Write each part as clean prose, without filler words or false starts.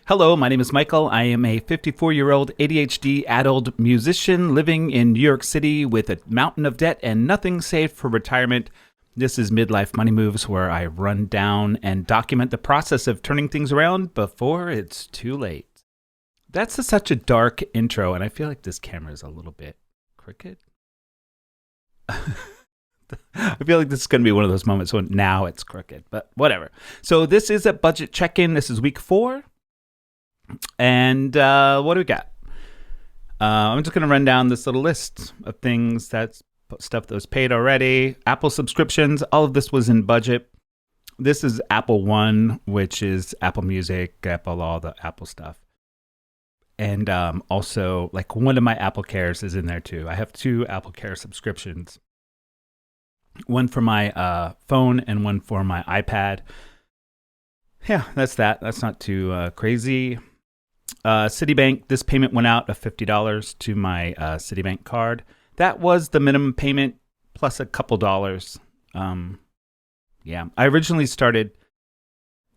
Hello, my name is Michael. I am a 54-year-old ADHD addled musician living in New York City with a mountain of debt and nothing saved for retirement. This is Midlife Money Moves, where I run down and document the process of turning things around before it's too late. That's such a dark intro, and I feel like this camera is a little bit crooked. I feel like this is going to be one of those moments when now it's crooked, but whatever. So this is a budget check-in. This is week 4. And what do we got? I'm just going to run down this little list of things, that's stuff that was paid already. Apple subscriptions, all of this was in budget. This is Apple One, which is Apple Music, Apple, all the Apple stuff. And also, like, one of my Apple Cares is in there too. I have 2 Apple Care subscriptions. One for my phone and one for my iPad. Yeah, that's that. That's not too crazy. Citibank, this payment went out of $50 to my Citibank card. That was the minimum payment plus a couple dollars. Yeah, I originally started.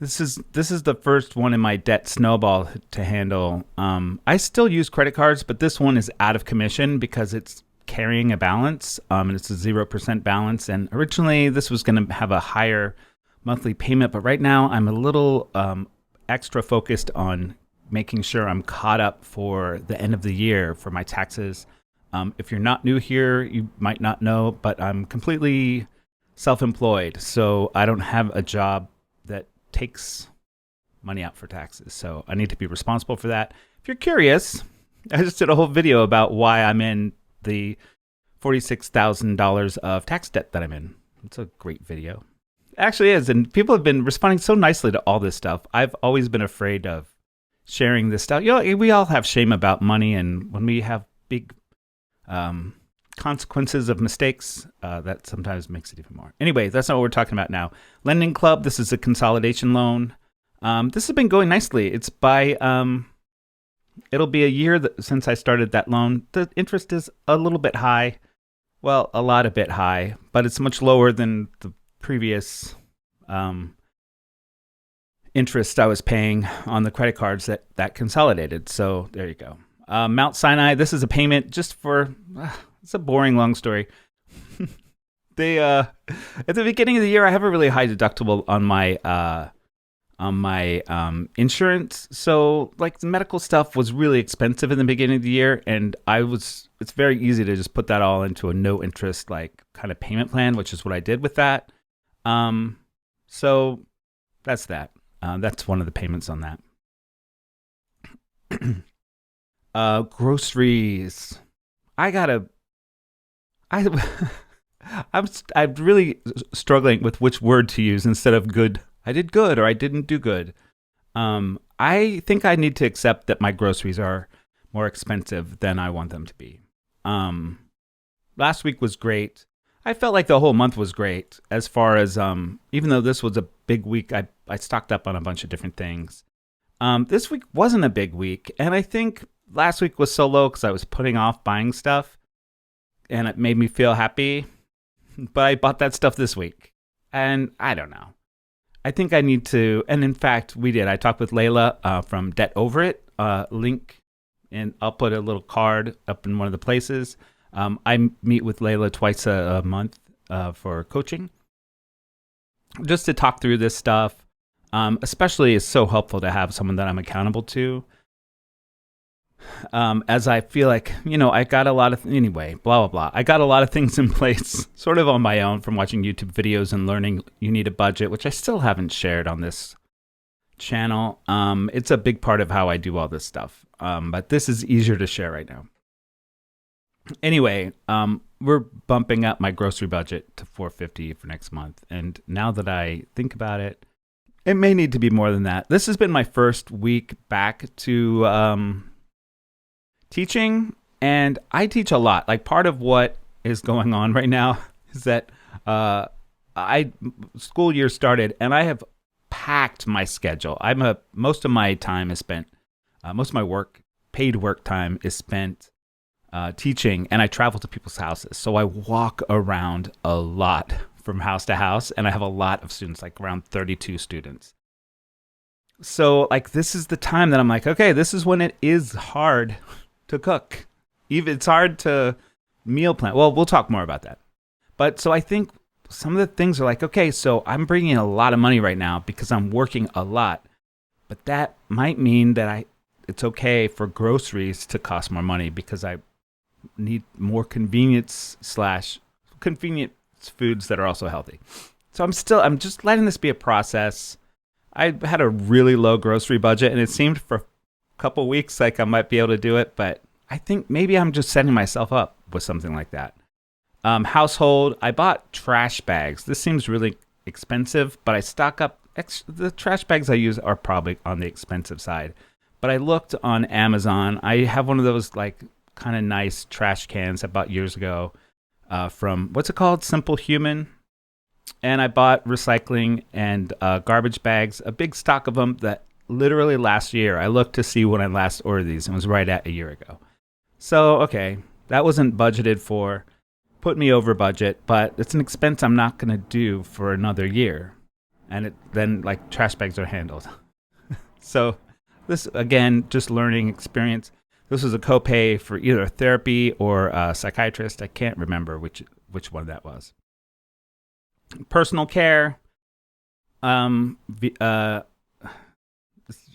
This is the first one in my debt snowball to handle. I still use credit cards, but this one is out of commission because it's carrying a balance, and it's a 0% balance. And originally, this was going to have a higher monthly payment, but right now I'm a little extra focused on making sure I'm caught up for the end of the year for my taxes. If you're not new here, you might not know, but I'm completely self-employed, so I don't have a job that takes money out for taxes. So I need to be responsible for that. If you're curious, I just did a whole video about why I'm in the $46,000 of tax debt that I'm in. It's a great video. It actually is, and people have been responding so nicely to all this stuff. I've always been afraid of sharing this stuff. You know, we all have shame about money, and when we have big consequences of mistakes, that sometimes makes it even more. Anyway, that's not what we're talking about now. Lending Club, this is a consolidation loan. This has been going nicely. It's by, it'll be a year since I started that loan. The interest is a little bit high. Well, a lot of bit high, but it's much lower than the previous interest I was paying on the credit cards that consolidated. So there you go. Mount Sinai, this is a payment just for, it's a boring long story. They at the beginning of the year, I have a really high deductible on my insurance. So like the medical stuff was really expensive in the beginning of the year, and it's very easy to just put that all into a no interest like kind of payment plan, which is what I did with that. So that's that. That's one of the payments on that. Groceries. I'm really struggling with which word to use instead of good. I did good or I didn't do good. I think I need to accept that my groceries are more expensive than I want them to be. Last week was great. I felt like the whole month was great as far as, even though this was a big week, I stocked up on a bunch of different things. This week wasn't a big week, and I think last week was so low because I was putting off buying stuff, and it made me feel happy, but I bought that stuff this week, and I don't know. I think I need to, and in fact, we did. I talked with Layla from Debt Over It, link, and I'll put a little card up in one of the places. I meet with Layla twice a month for coaching, just to talk through this stuff. Especially it's so helpful to have someone that I'm accountable to. As I feel like, I got a lot of, anyway, blah, blah, blah. I got a lot of things in place sort of on my own from watching YouTube videos and learning you need a budget, which I still haven't shared on this channel. It's a big part of how I do all this stuff. But this is easier to share right now. Anyway, we're bumping up my grocery budget to $450 for next month. And now that I think about it, it may need to be more than that. This has been my first week back to teaching, and I teach a lot. Like, part of what is going on right now is that school year started, and I have packed my schedule. Most of my time is spent, most of my paid work time is spent teaching, and I travel to people's houses. So I walk around a lot from house to house, and I have a lot of students, like around 32 students. So like this is the time that I'm like, okay, this is when it is hard to cook. Even it's hard to meal plan. Well, we'll talk more about that. But so I think some of the things are like, okay, so I'm bringing in a lot of money right now because I'm working a lot, but that might mean that it's okay for groceries to cost more money because I need more convenience foods that are also healthy. So I'm just letting this be a process. I had a really low grocery budget, and it seemed for a couple weeks like I might be able to do it, but I think maybe I'm just setting myself up with something like that. Household, I bought trash bags. This seems really expensive, but I stock up. The trash bags I use are probably on the expensive side. But I looked on Amazon. I have one of those like kind of nice trash cans I bought years ago from, what's it called? Simple Human. And I bought recycling and garbage bags, a big stock of them that literally last year. I looked to see when I last ordered these, and it was right at a year ago. So, okay, that wasn't budgeted for. Put me over budget, but it's an expense I'm not going to do for another year. And then like trash bags are handled. So this, again, just learning experience. This was a copay for either therapy or a psychiatrist. I can't remember which one that was. Personal care. It's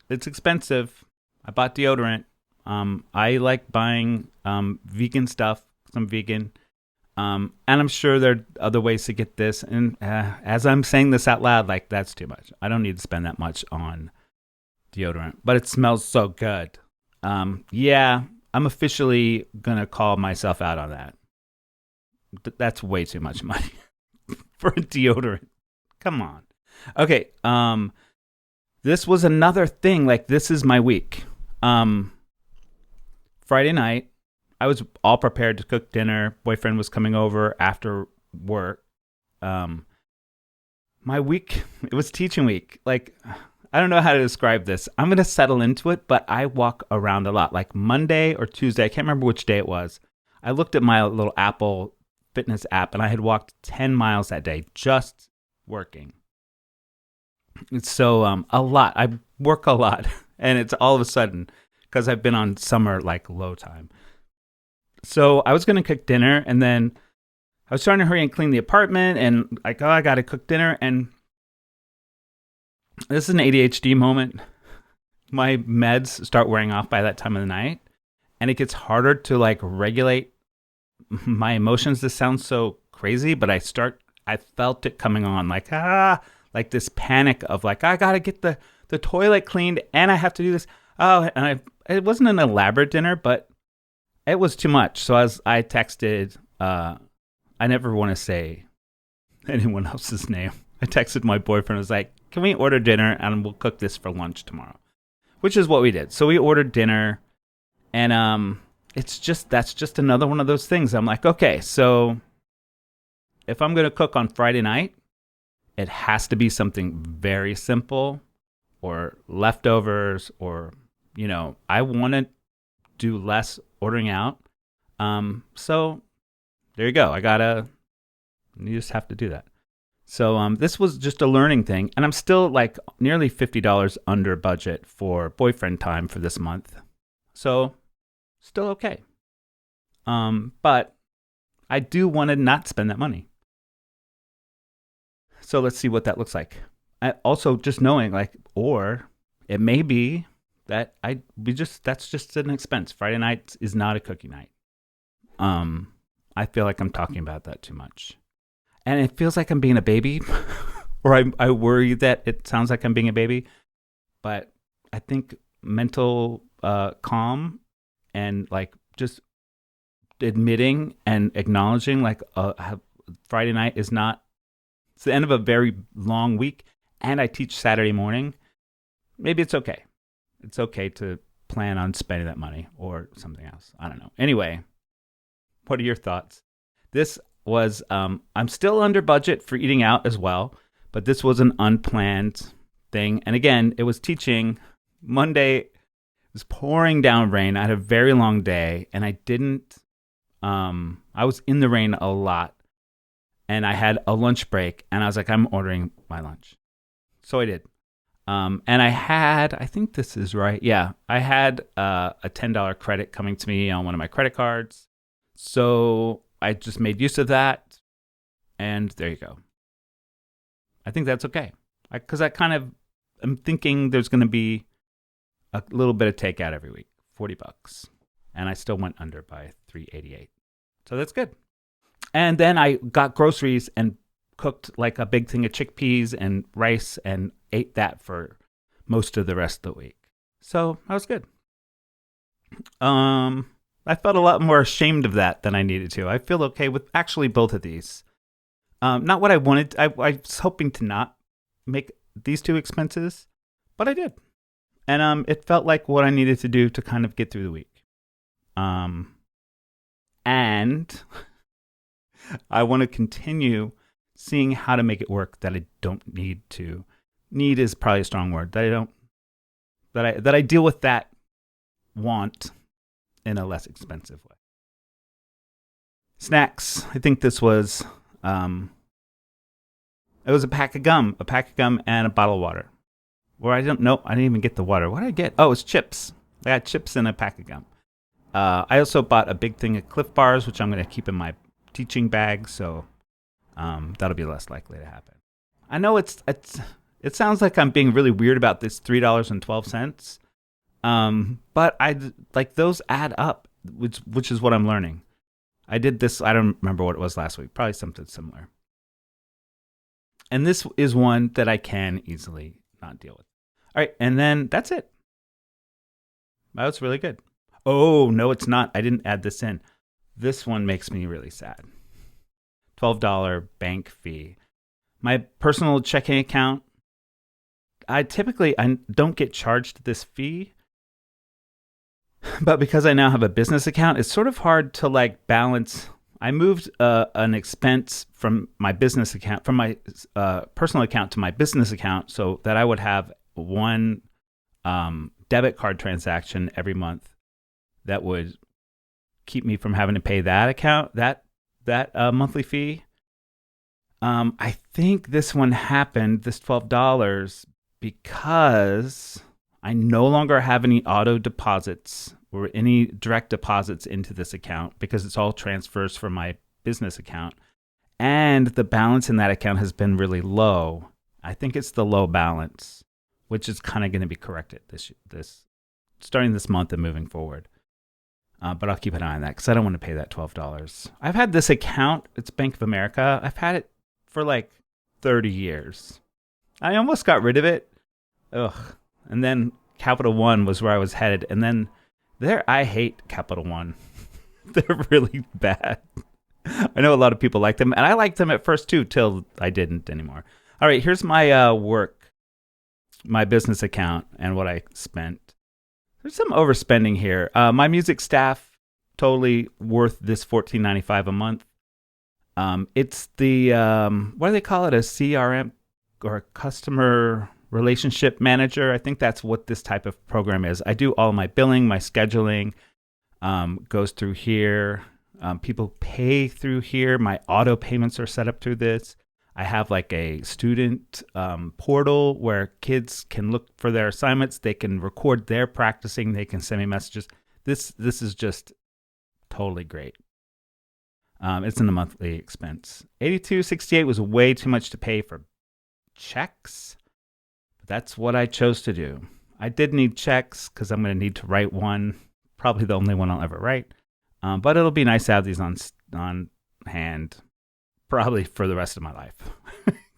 expensive. I bought deodorant. I like buying vegan stuff. I'm vegan. And I'm sure there are other ways to get this. And as I'm saying this out loud, like that's too much. I don't need to spend that much on deodorant, but it smells so good. Yeah, I'm officially going to call myself out on that. That's way too much money for a deodorant. Come on. Okay. This was another thing. Like this is my week. Friday night, I was all prepared to cook dinner. Boyfriend was coming over after work. My week, it was teaching week. Like, I don't know how to describe this. I'm going to settle into it, but I walk around a lot. Like Monday or Tuesday, I can't remember which day it was. I looked at my little Apple Fitness app, and I had walked 10 miles that day just working. It's so a lot. I work a lot, and it's all of a sudden because I've been on summer like low time. So I was going to cook dinner, and then I was trying to hurry and clean the apartment, and like, oh, I got to cook dinner. And this is an ADHD moment. My meds start wearing off by that time of the night, and it gets harder to like regulate my emotions. This sounds so crazy, but I felt it coming on, like this panic of like, I got to get the toilet cleaned, and I have to do this. Oh, and it wasn't an elaborate dinner, but it was too much. So I texted, I never want to say anyone else's name. I texted my boyfriend. I was like, can we order dinner and we'll cook this for lunch tomorrow? Which is what we did. So we ordered dinner, and that's just another one of those things. I'm like, okay, so if I'm going to cook on Friday night, it has to be something very simple or leftovers, or, I want to do less ordering out. So there you go. You just have to do that. So this was just a learning thing, and I'm still like nearly $50 under budget for boyfriend time for this month. So still okay. But I do want to not spend that money. So let's see what that looks like. I also just knowing like, or it may be that that's just an expense. Friday night is not a cookie night. I feel like I'm talking about that too much. And it feels like I'm being a baby, or I worry that it sounds like I'm being a baby. But I think mental calm and like just admitting and acknowledging like Friday night is not, it's the end of a very long week, and I teach Saturday morning. Maybe it's okay. It's okay to plan on spending that money or something else. I don't know. Anyway, what are your thoughts? This was, I'm still under budget for eating out as well, but this was an unplanned thing. And again, it was teaching. Monday, it was pouring down rain. I had a very long day, and I was in the rain a lot, and I had a lunch break, and I was like, I'm ordering my lunch. So I did. And I think this is right. Yeah, I had a $10 credit coming to me on one of my credit cards. So I just made use of that. And there you go. I think that's okay. Because I'm thinking there's going to be a little bit of takeout every week, $40. And I still went under by $3.88. So that's good. And then I got groceries and cooked like a big thing of chickpeas and rice and ate that for most of the rest of the week. So that was good. I felt a lot more ashamed of that than I needed to. I feel okay with actually both of these. Not what I wanted. I was hoping to not make these two expenses, but I did. And it felt like what I needed to do to kind of get through the week. And I want to continue seeing how to make it work that I don't need to. Need is probably a strong word. That I deal with that want in a less expensive way. Snacks. I think this was it was a pack of gum and a bottle of water. Or I didn't even get the water. What did I get? Oh, it's chips. I got chips and a pack of gum. I also bought a big thing of Cliff Bars, which I'm going to keep in my teaching bag, so that'll be less likely to happen. I know it sounds like I'm being really weird about this $3.12, but those add up, which is what I'm learning. I did this. I don't remember what it was last week. Probably something similar. And this is one that I can easily not deal with. All right, and then that's it. That was really good. Oh, no, it's not. I didn't add this in. This one makes me really sad. $12 bank fee. My personal checking account, I don't get charged this fee. But because I now have a business account, it's sort of hard to balance. I moved an expense from my business account, from my personal account to my business account, so that I would have one debit card transaction every month that would keep me from having to pay that account, that monthly fee. I think this one happened, this $12, because I no longer have any auto deposits or any direct deposits into this account because it's all transfers from my business account. And the balance in that account has been really low. I think it's the low balance, which is kind of going to be corrected this starting this month and moving forward. But I'll keep an eye on that because I don't want to pay that $12. I've had this account. It's Bank of America. I've had it for 30 years. I almost got rid of it. Ugh. And then Capital One was where I was headed. And then I hate Capital One. They're really bad. I know a lot of people like them. And I liked them at first too, till I didn't anymore. All right, here's my my business account and what I spent. There's some overspending here. My music staff, totally worth this $14.95 a month. It's the, what do they call it? A CRM or a customer relationship manager. I think that's what this type of program is. I do all my billing, my scheduling goes through here. People pay through here. My auto payments are set up through this. I have a student portal where kids can look for their assignments. They can record their practicing. They can send me messages. This is just totally great. It's in the monthly expense. $82.68 was way too much to pay for checks. But that's what I chose to do. I did need checks because I'm going to need to write one. Probably the only one I'll ever write. But it'll be nice to have these on hand. Probably for the rest of my life.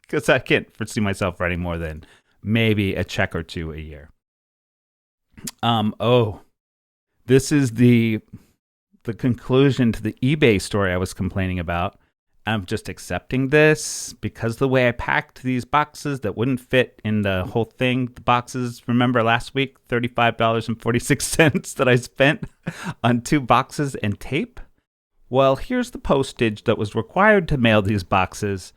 Because I can't foresee myself writing more than maybe a check or two a year. This is the conclusion to the eBay story I was complaining about. I'm just accepting this because the way I packed these boxes that wouldn't fit in the whole thing. The boxes, remember last week, $35.46 that I spent on 2 boxes and tape? Well, here's the postage that was required to mail these boxes.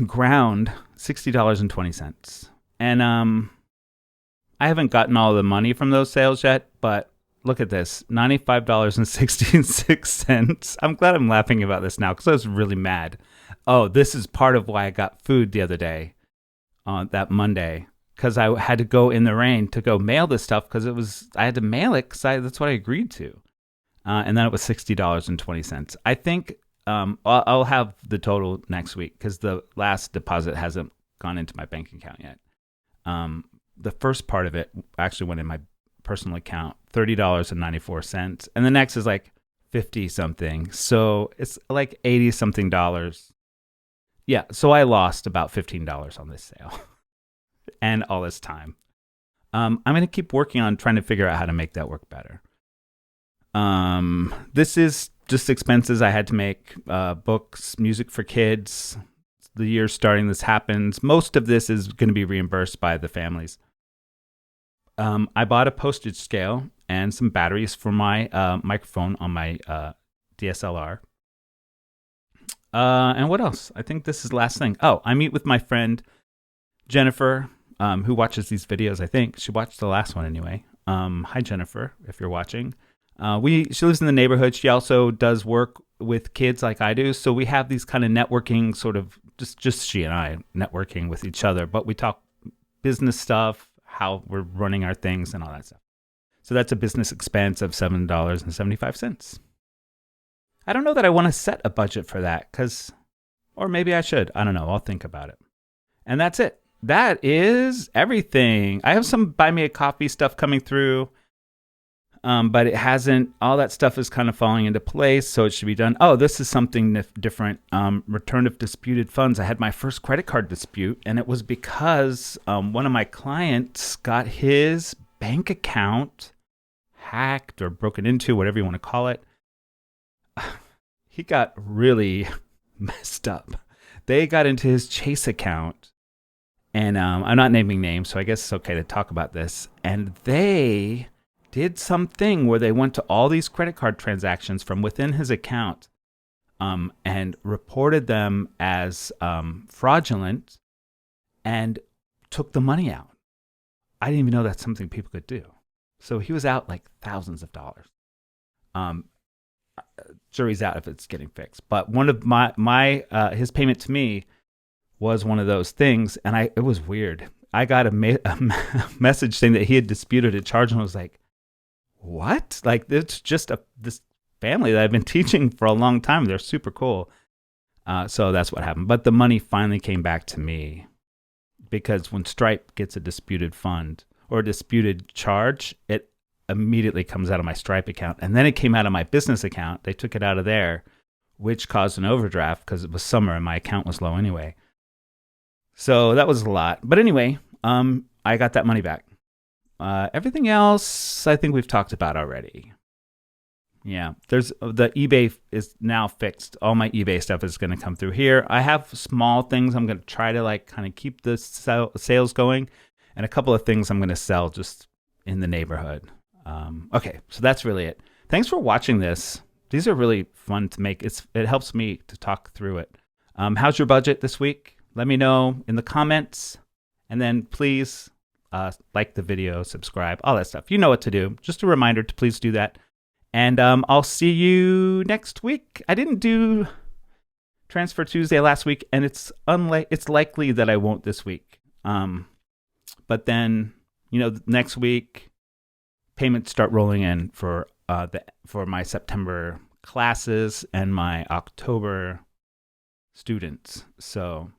Ground, $60.20. And I haven't gotten all the money from those sales yet, but look at this, $95.66. I'm glad I'm laughing about this now because I was really mad. Oh, this is part of why I got food the other day on that Monday because I had to go in the rain to go mail this stuff because I had to mail it because that's what I agreed to. And then it was $60.20. I think I'll have the total next week because the last deposit hasn't gone into my bank account yet. The first part of it actually went in my personal account, $30.94. And the next is like 50 something. So it's like 80 something dollars. Yeah. So I lost about $15 on this sale and all this time. I'm going to keep working on trying to figure out how to make that work better. This is just expenses I had to make, books, music for kids. The year starting this happens. Most of this is going to be reimbursed by the families. I bought a postage scale and some batteries for my microphone on my DSLR. And what else? I think this is the last thing. Oh, I meet with my friend Jennifer, who watches these videos, I think. She watched the last one anyway. Hi, Jennifer, if you're watching. She lives in the neighborhood. She also does work with kids like I do. So we have these kind of networking sort of, just she and I networking with each other. But we talk business stuff, how we're running our things and all that stuff. So that's a business expense of $7.75. I don't know that I want to set a budget for that or maybe I should. I don't know. I'll think about it. And that's it. That is everything. I have some buy me a coffee stuff coming through. But it hasn't, all that stuff is kind of falling into place, so it should be done. Oh, this is something different. Return of disputed funds. I had my first credit card dispute, and it was because one of my clients got his bank account hacked or broken into, whatever you want to call it. He got really messed up. They got into his Chase account, and I'm not naming names, so I guess it's okay to talk about this. And they did something where they went to all these credit card transactions from within his account and reported them as fraudulent and took the money out. I didn't even know that's something people could do. So he was out like thousands of dollars. Jury's out if it's getting fixed. But one of my his payment to me was one of those things, and it was weird. I got a message saying that he had disputed a charge, and I was like, what? Like, it's just this family that I've been teaching for a long time. They're super cool. So that's what happened. But the money finally came back to me because when Stripe gets a disputed fund or a disputed charge, it immediately comes out of my Stripe account. And then it came out of my business account. They took it out of there, which caused an overdraft because it was summer and my account was low anyway. So that was a lot. But anyway, I got that money back. Everything else, I think we've talked about already. Yeah, the eBay is now fixed. All my eBay stuff is going to come through here. I have small things I'm going to try to like kind of keep the sales going, and a couple of things I'm going to sell just in the neighborhood. Okay, so that's really it. Thanks for watching this. These are really fun to make. It helps me to talk through it. How's your budget this week? Let me know in the comments, and then please like the video, subscribe, all that stuff. You know what to do. Just a reminder to please do that. And I'll see you next week. I didn't do Transfer Tuesday last week, and it's likely that I won't this week. But then, next week, payments start rolling in for my September classes and my October students. So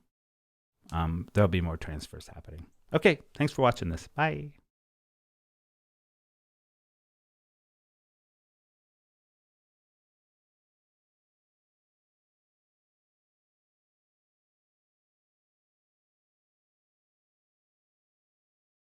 there'll be more transfers happening. Okay, thanks for watching this. Bye.